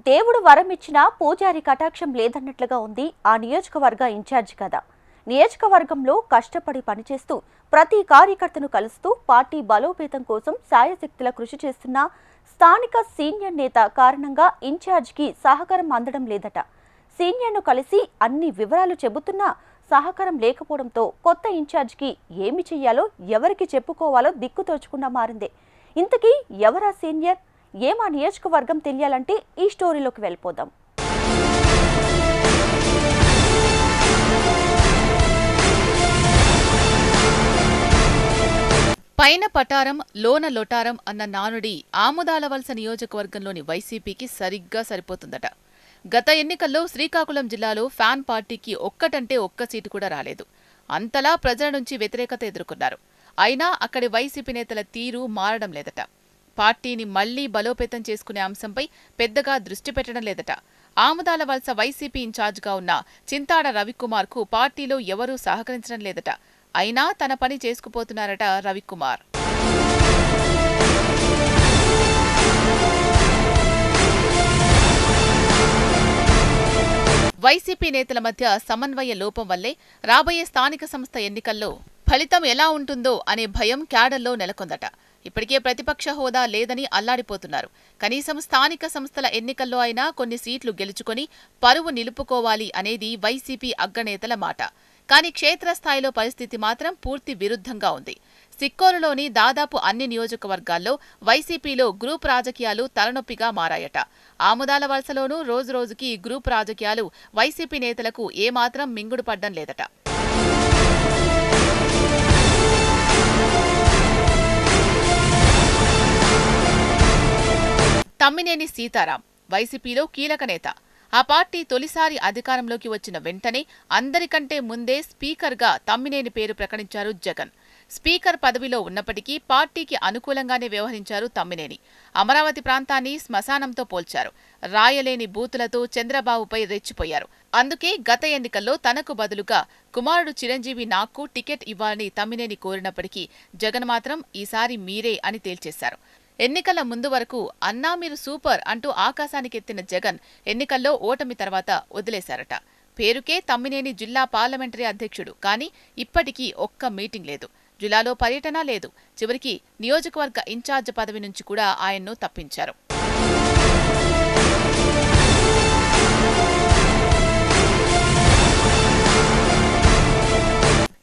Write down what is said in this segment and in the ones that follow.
దేవుడు వరం ఇచ్చినా పూజారి కటాక్షం లేదన్నట్లుగా ఉంది ఆ నియోజకవర్గ ఇన్ఛార్జ్ కదా. నియోజకవర్గంలో కష్టపడి పనిచేస్తూ ప్రతి కార్యకర్తను కలుస్తూ పార్టీ బలోపేతం కోసం సాయశక్తుల కృషి చేస్తున్న స్థానిక సీనియర్ నేత కారణంగా ఇన్ఛార్జ్కి సహకారం అందడం లేదట. సీనియర్ను కలిసి అన్ని వివరాలు చెబుతున్నా సహకారం లేకపోవడంతో కొత్త ఇన్ఛార్జ్కి ఏమి చెయ్యాలో ఎవరికి చెప్పుకోవాలో దిక్కుతోచకుండా మారింది. ఇంతకీ ఎవరా సీనియర్, ఏమా నియోజకవర్గం తెలియాలంటే ఈ స్టోరీలోకి వెళ్ళిపోదాం. పైన పటారం లోన లొటారం అన్న నానుడి ఆముదాలవలస నియోజకవర్గంలోని వైసీపీకి సరిగ్గా సరిపోతుందట. గత ఎన్నికల్లో శ్రీకాకుళం జిల్లాలో ఫ్యాన్ పార్టీకి ఒక్కటంటే ఒక్క సీటు కూడా రాలేదు. అంతలా ప్రజల నుంచి వ్యతిరేకత ఎదుర్కొన్నారు. అయినా అక్కడి వైసీపీ నేతల తీరు మారడం లేదట. పార్టీని మళ్లీ బలోపేతం చేసుకునే అంశంపై పెద్దగా దృష్టి పెట్టడం లేదట. ఆముదాలవలస వైసీపీ ఇన్ఛార్జిగా ఉన్న చింతాడ రవికుమార్కు పార్టీలో ఎవరూ సహకరించడం లేదట. అయినా తన పని చేసుకుపోతున్నారట రవికుమార్. వైసీపీ నేతల మధ్య సమన్వయ లోపం వల్లే రాబోయే స్థానిక సంస్థ ఎన్నికల్లో ఫలితం ఎలా ఉంటుందో అనే భయం క్యాడర్లో నెలకొందట. ఇప్పటికే ప్రతిపక్ష హోదా లేదని అల్లాడిపోతున్నారు. కనీసం స్థానిక సంస్థల ఎన్నికల్లో అయినా కొన్ని సీట్లు గెలుచుకొని పరువు నిలుపుకోవాలి అనేది వైసీపీ అగ్రనేతల మాట. కానీ క్షేత్రస్థాయిలో పరిస్థితి మాత్రం పూర్తి విరుద్ధంగా ఉంది. సిక్కోలులోని దాదాపు అన్ని నియోజకవర్గాల్లో వైసీపీలో గ్రూప్ రాజకీయాలు తలనొప్పిగా మారాయట. ఆముదాలవలసలోనూ రోజురోజుకి గ్రూప్ రాజకీయాలు వైసీపీ నేతలకు ఏమాత్రం మింగుడు పడ్డం లేదట. తమ్మినేని సీతారాం వైసీపీలో కీలక నేత. ఆ పార్టీ తొలిసారి అధికారంలోకి వచ్చిన వెంటనే అందరికంటే ముందే స్పీకర్గా తమ్మినేని పేరు ప్రకటించారు జగన్. స్పీకర్ పదవిలో ఉన్నప్పటికీ పార్టీకి అనుకూలంగానే వ్యవహరించారు తమ్మినేని. అమరావతి ప్రాంతాన్ని శ్మశానంతో పోల్చారు. రాయలేని బూతులతో చంద్రబాబుపై రెచ్చిపోయారు. అందుకే గత ఎన్నికల్లో తనకు బదులుగా కుమారుడు చిరంజీవి నాగ్కు టికెట్ ఇవ్వాలని తమ్మినేని కోరినప్పటికీ జగన్ మాత్రం ఈసారి మీరే అని తేల్చేశారు. ఎన్నికల ముందు వరకు అన్నా మీరు సూపర్ అంటూ ఆకాశానికెత్తిన జగన్ ఎన్నికల్లో ఓటమి తర్వాత వదిలేశారట. పేరుకే తమ్మినేని జిల్లా పార్లమెంటరీ అధ్యక్షుడు, కానీ ఇప్పటికీ ఒక్క మీటింగ్ లేదు. జిల్లాలో పర్యటన లేదు. చివరికి నియోజకవర్గ ఇన్ఛార్జ్ పదవి నుంచి కూడా ఆయన్ను తప్పించారు.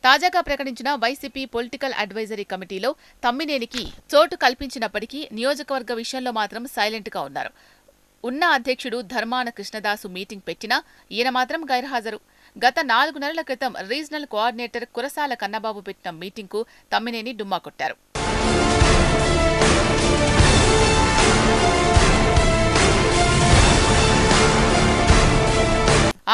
తాజాగా ప్రకటించిన వైసీపీ పొలిటికల్ అడ్వైజరీ కమిటీలో తమ్మినేనికి చోటు కల్పించినప్పటికీ నియోజకవర్గ విషయంలో మాత్రం సైలెంట్గా ఉన్నారు. ఉన్న అధ్యక్షుడు ధర్మాన కృష్ణదాసు మీటింగ్ పెట్టినా ఈయన మాత్రం గైర్హాజరు. గత 4 నెలల క్రితం రీజనల్ కోఆర్డినేటర్ కురసాల కన్నబాబు పెట్టిన మీటింగ్కు తమ్మినేని డుమ్మా కొట్టారు.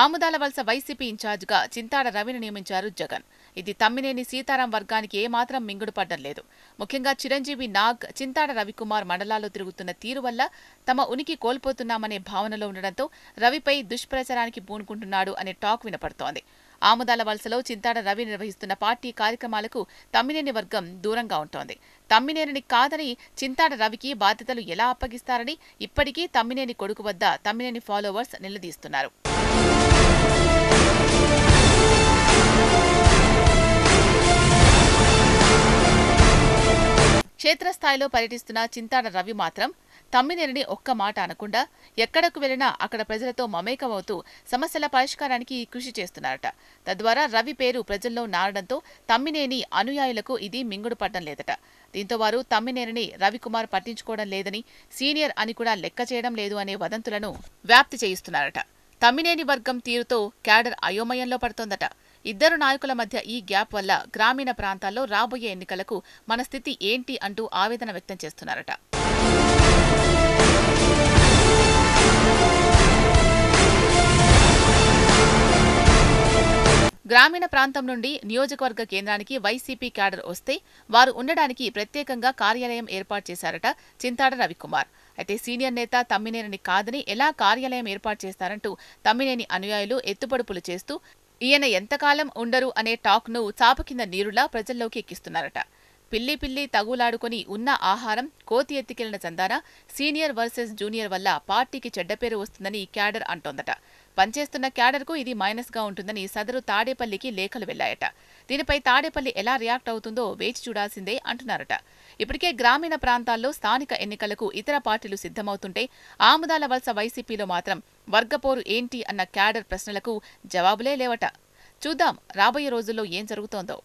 ఆముదాలవలస వైసీపీ ఇన్ఛార్జిగా చింతాడ రవిని నియమించారు జగన్. ఇది తమ్మినేని సీతారాం వర్గానికి ఏమాత్రం మింగుడు పడ్డం లేదు. ముఖ్యంగా చిరంజీవి నాగ్, చింతాడ రవికుమార్ మండలాల్లో తిరుగుతున్న తీరు వల్ల తమ ఉనికి కోల్పోతున్నామనే భావనలో ఉండడంతో రవిపై దుష్ప్రచారానికి పూనుకుంటున్నాడు అనే టాక్ వినపడుతోంది. ఆముదాలవలసలో చింతాడ రవి నిర్వహిస్తున్న పార్టీ కార్యక్రమాలకు తమ్మినేని వర్గం దూరంగా ఉంటోంది. తమ్మినేనిని కాదని చింతాడ రవికి బాధ్యతలు ఎలా అప్పగిస్తారని ఇప్పటికీ తమ్మినేని కొడుకు వద్ద తమ్మినేని ఫాలోవర్స్ నిలదీస్తున్నారు. క్షేత్రస్థాయిలో పర్యటిస్తున్న చింతాడ రవి మాత్రం తమ్మినేనిని ఒక్క మాట అనకుండా ఎక్కడకు వెళ్లినా అక్కడ ప్రజలతో మమేకమవుతూ సమస్యల పరిష్కారానికి కృషి చేస్తున్నారట. తద్వారా రవి పేరు ప్రజల్లో నారడంతో తమ్మినేని అనుయాయులకు ఇది మింగుడు పడ్డం లేదట. దీంతో వారు తమ్మినేనిని రవికుమార్ పట్టించుకోవడం లేదని, సీనియర్ అని కూడా లెక్క చేయడం లేదు అనే వదంతులను వ్యాప్తి చేయిస్తున్నారట. తమ్మినేని వర్గం తీరుతో క్యాడర్ అయోమయంలో పడుతోందట. ఇద్దరు నాయకుల మధ్య ఈ గ్యాప్ వల్ల గ్రామీణ ప్రాంతాల్లో రాబోయే ఎన్నికలకు మన స్థితి ఏంటి అంటూ ఆవేదన వ్యక్తం చేస్తున్నారట. గ్రామీణ ప్రాంతం నుండి నియోజకవర్గ కేంద్రానికి వైసీపీ క్యాడర్ వస్తే వారు ఉండడానికి ప్రత్యేకంగా కార్యాలయం ఏర్పాటు చేశారట చింతాడ రవికుమార్. అయితే సీనియర్ నేత తమ్మినేనిని కాదని ఎలా కార్యాలయం ఏర్పాటు చేస్తారంటూ తమ్మినేని అనుయాయులు ఎత్తుపడుపులు చేస్తూ ఈయన ఎంతకాలం ఉండరు అనే టాక్ను చాప కింద నీరులా ప్రజల్లోకి ఎక్కిస్తున్నారట. పిల్లి పిల్లి తగులాడుకుని ఉన్న ఆహారం కోతి ఎత్తికెళ్లిన చందాన సీనియర్ వర్సెస్ జూనియర్ వల్ల పార్టీకి చెడ్డ పేరు వస్తుందని క్యాడర్ అంటోందట. పనిచేస్తున్న క్యాడర్కు ఇది మైనస్గా ఉంటుందని సదరు తాడేపల్లికి లేఖలు వెళ్లాయట. దీనిపై తాడేపల్లి ఎలా రియాక్ట్ అవుతుందో వేచి చూడాల్సిందే అంటున్నారట. ఇప్పటికే గ్రామీణ ప్రాంతాల్లో స్థానిక ఎన్నికలకు ఇతర పార్టీలు సిద్ధమవుతుంటే ఆముదాల వలస వైసీపీలో మాత్రం వర్గపోరు ఏంటి అన్న క్యాడర్ ప్రశ్నలకు జవాబులే లేవట. చూద్దాం రాబోయే రోజుల్లో ఏం జరుగుతోందో.